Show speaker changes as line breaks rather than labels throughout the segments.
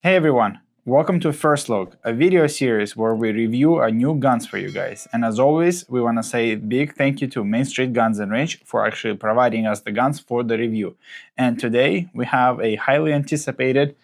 Hey everyone, welcome to First Look, a video series where we review our new guns for you guys. And as always, we want to say a big thank you to Main Street Guns and Range for actually providing us the guns for the review. And today we have a highly anticipated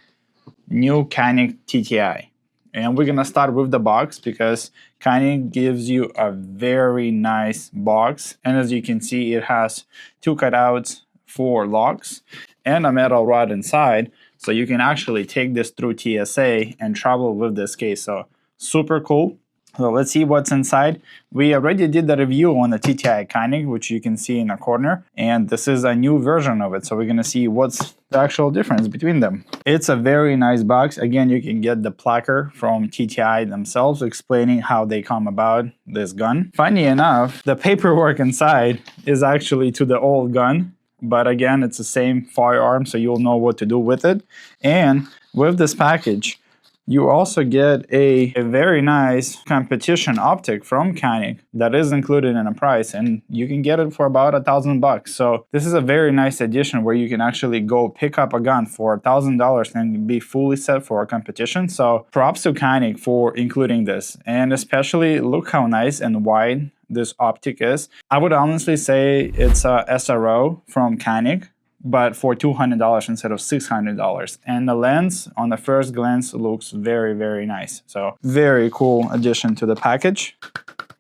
new Canik TTI. And we're going to start with the box because Canik gives you a very nice box. And as you can see, it has two cutouts for locks and a metal rod inside. So you can actually take this through TSA and travel with this case. So super cool. So let's see what's inside. We already did the review on the TTI Canik, which you can see in the corner. And this is a new version of it. So we're going to see what's the actual difference between them. It's a very nice box. Again, you can get the placard from TTI themselves explaining how they come about this gun. Funny enough, the paperwork inside is actually to the old gun. But again, it's the same firearm, so you'll know what to do with it. And with this package, you also get a very nice competition optic from Canik that is included in the price, and you can get it for about $1,000. So this is a very nice addition where you can actually go pick up a gun for $1,000 and be fully set for a competition. So props to Canik for including this, and especially look how nice and wide this optic is. I would honestly say it's a SRO from Canik, but for $200 instead of $600. And the lens on the first glance looks very, very nice. So very cool addition to the package.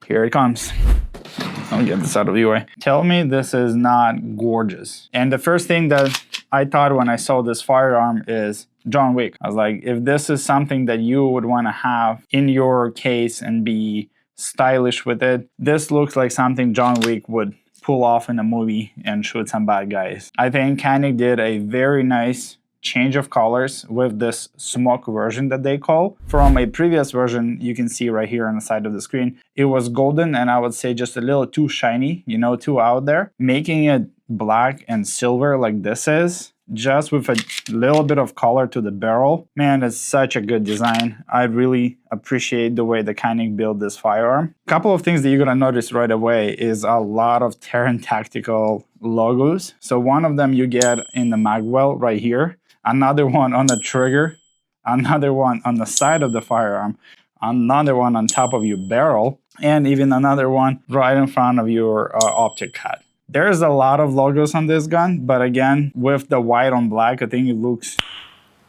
Here it comes. I'll get this out of your way. Tell me this is not gorgeous. And the first thing that I thought when I saw this firearm is John Wick. I was like, if this is something that you would want to have in your case and be stylish with it, this looks like something John Wick would pull off in a movie and shoot some bad guys. I think Canik did a very nice change of colors with this smoke version that they call. From a previous version, you can see right here on the side of the screen, it was golden and I would say just a little too shiny, you know, too out there. Making it black and silver like this is, just with a little bit of color to the barrel. Man, it's such a good design. I really appreciate the way the Canik built this firearm. A couple of things that you're gonna notice right away is a lot of Taran Tactical logos. So one of them you get in the magwell right here, another one on the trigger, another one on the side of the firearm, another one on top of your barrel, and even another one right in front of your optic cut. There's a lot of logos on this gun, but again, with the white on black, I think it looks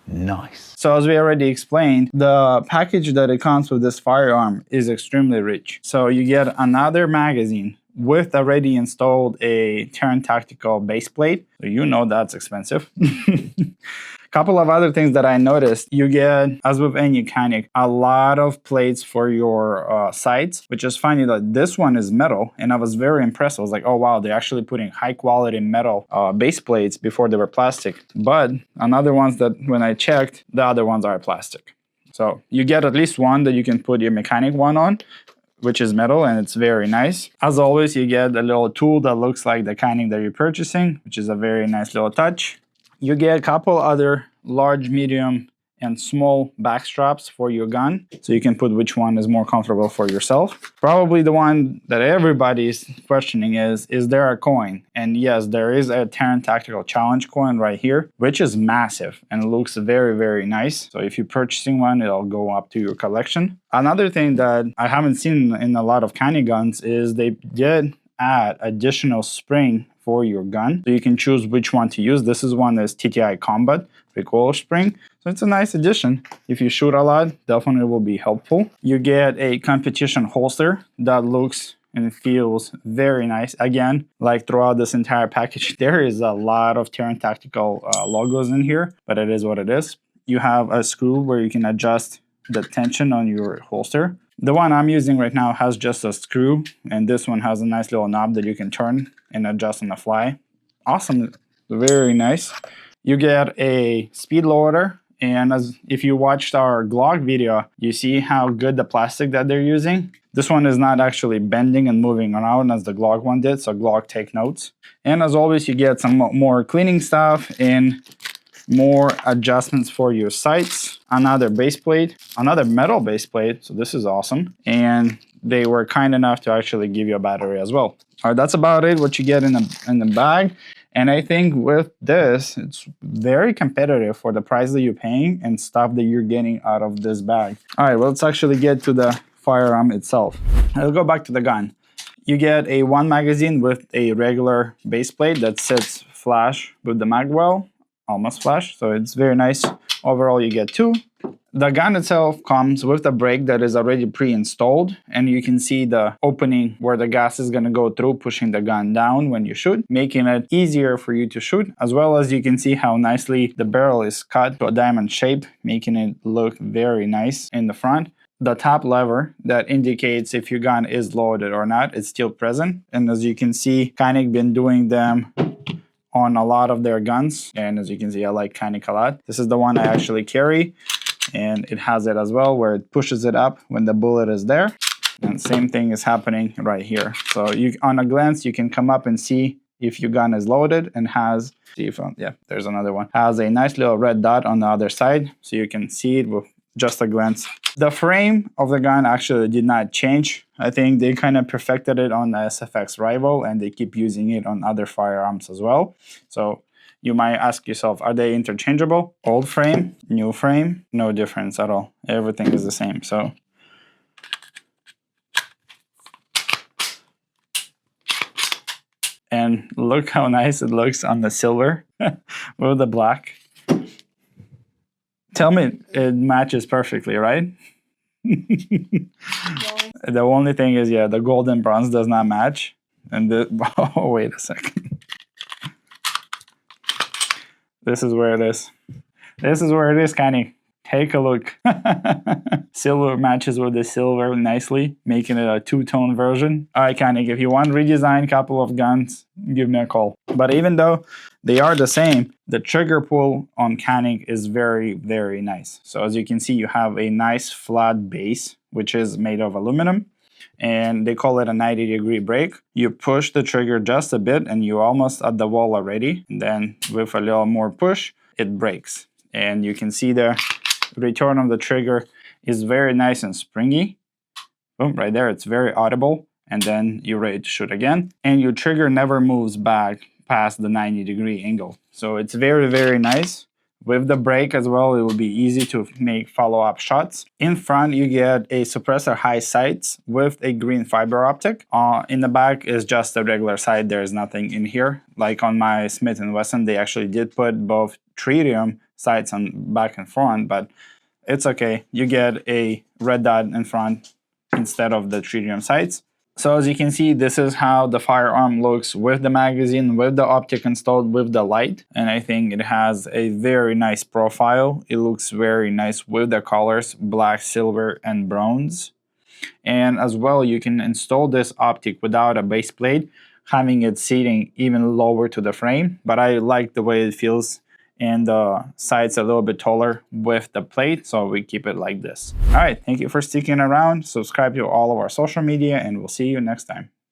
nice. So as we already explained, the package that it comes with this firearm is extremely rich. So you get another magazine with already installed a Taran Tactical base plate. So you know that's expensive. Couple of other things that I noticed, you get, as with any Canik, a lot of plates for your sights, which is funny that this one is metal, and I was very impressed. I was like, oh wow, they're actually putting high quality metal base plates before they were plastic. But another ones that when I checked, the other ones are plastic. So you get at least one that you can put your Mecanik one on, which is metal, and it's very nice. As always, you get a little tool that looks like the Canik that you're purchasing, which is a very nice little touch. You get a couple other large, medium, and small back straps for your gun, so you can put which one is more comfortable for yourself. Probably the one that everybody's questioning is there a coin? And yes, there is a Taran Tactical Challenge coin right here, which is massive and looks very, very nice. So if you're purchasing one, it'll go up to your collection. Another thing that I haven't seen in a lot of Canik guns is they did add additional spring for your gun, so you can choose which one to use. This is one that's TTI Combat recoil spring, so it's a nice addition. If you shoot a lot, definitely will be helpful. You get a competition holster that looks and feels very nice. Again, like throughout this entire package, there is a lot of Taran Tactical logos in here, but it is what it is. You have a screw where you can adjust the tension on your holster. The one I'm using right now has just a screw, and this one has a nice little knob that you can turn and adjust on the fly. Awesome, very nice. You get a speed loader, and as if you watched our Glock video, you see how good the plastic that they're using. This one is not actually bending and moving around as the Glock one did, so Glock take notes. And as always, you get some more cleaning stuff and more adjustments for your sights, another base plate, another metal base plate, so this is awesome, and they were kind enough to actually give you a battery as well. All right, that's about it, what you get in the bag. And I think with this, it's very competitive for the price that you're paying and stuff that you're getting out of this bag. All right, well, let's actually get to the firearm itself. I'll go back to the gun. You get a one magazine with a regular base plate that sits flush with the magwell, almost flush, so it's very nice. Overall, you get two. The gun itself comes with a brake that is already pre-installed, and you can see the opening where the gas is going to go through, pushing the gun down when you shoot, making it easier for you to shoot, as well as you can see how nicely the barrel is cut to a diamond shape, making it look very nice in the front. The top lever that indicates if your gun is loaded or not is still present, and as you can see, Canik been doing them on a lot of their guns, and as you can see, I like Canik a lot. This is the one I actually carry, and it has it as well where it pushes it up when the bullet is there, and same thing is happening right here. So you, on a glance, you can come up and see if your gun is loaded, and has, see if, yeah, there's another one, has a nice little red dot on the other side, so you can see it with just a glance. The frame of the gun actually did not change. I think they kind of perfected it on the SFX Rival, and they keep using it on other firearms as well. So you might ask yourself, are they interchangeable? Old frame, new frame, no difference at all. Everything is the same. So and look how nice it looks on the silver with the black. Tell me it matches perfectly, right? The only thing is, yeah, the gold and bronze does not match. And oh, wait a second. This is where it is. This is where it is, Canik. Take a look. Silver matches with the silver nicely, making it a two-tone version. All right, Canik, if you want to redesign a couple of guns, give me a call. But even though they are the same, the trigger pull on Canik is very, very nice. So as you can see, you have a nice flat base, which is made of aluminum, and they call it a 90-degree brake. You push the trigger just a bit, and you're almost at the wall already. And then with a little more push, it breaks. And you can see the return of the trigger is very nice and springy. Boom, right there, it's very audible. And then you're ready to shoot again. And your trigger never moves back past the 90-degree angle. So it's very, very nice. With the brake as well, it will be easy to make follow-up shots. In front, you get a suppressor high sights with a green fiber optic. In the back is just a regular sight. There's nothing in here. Like on my Smith & Wesson, they actually did put both tritium sights on back and front, but it's okay. You get a red dot in front instead of the tritium sights. So as you can see, this is how the firearm looks with the magazine, with the optic installed, with the light. And I think it has a very nice profile. It looks very nice with the colors, black, silver, and bronze. And as well, you can install this optic without a base plate, having it sitting even lower to the frame. But I like the way it feels, and the sides a little bit taller with the plate, so we keep it like this. All right, thank you for sticking around. Subscribe to all of our social media, and we'll see you next time.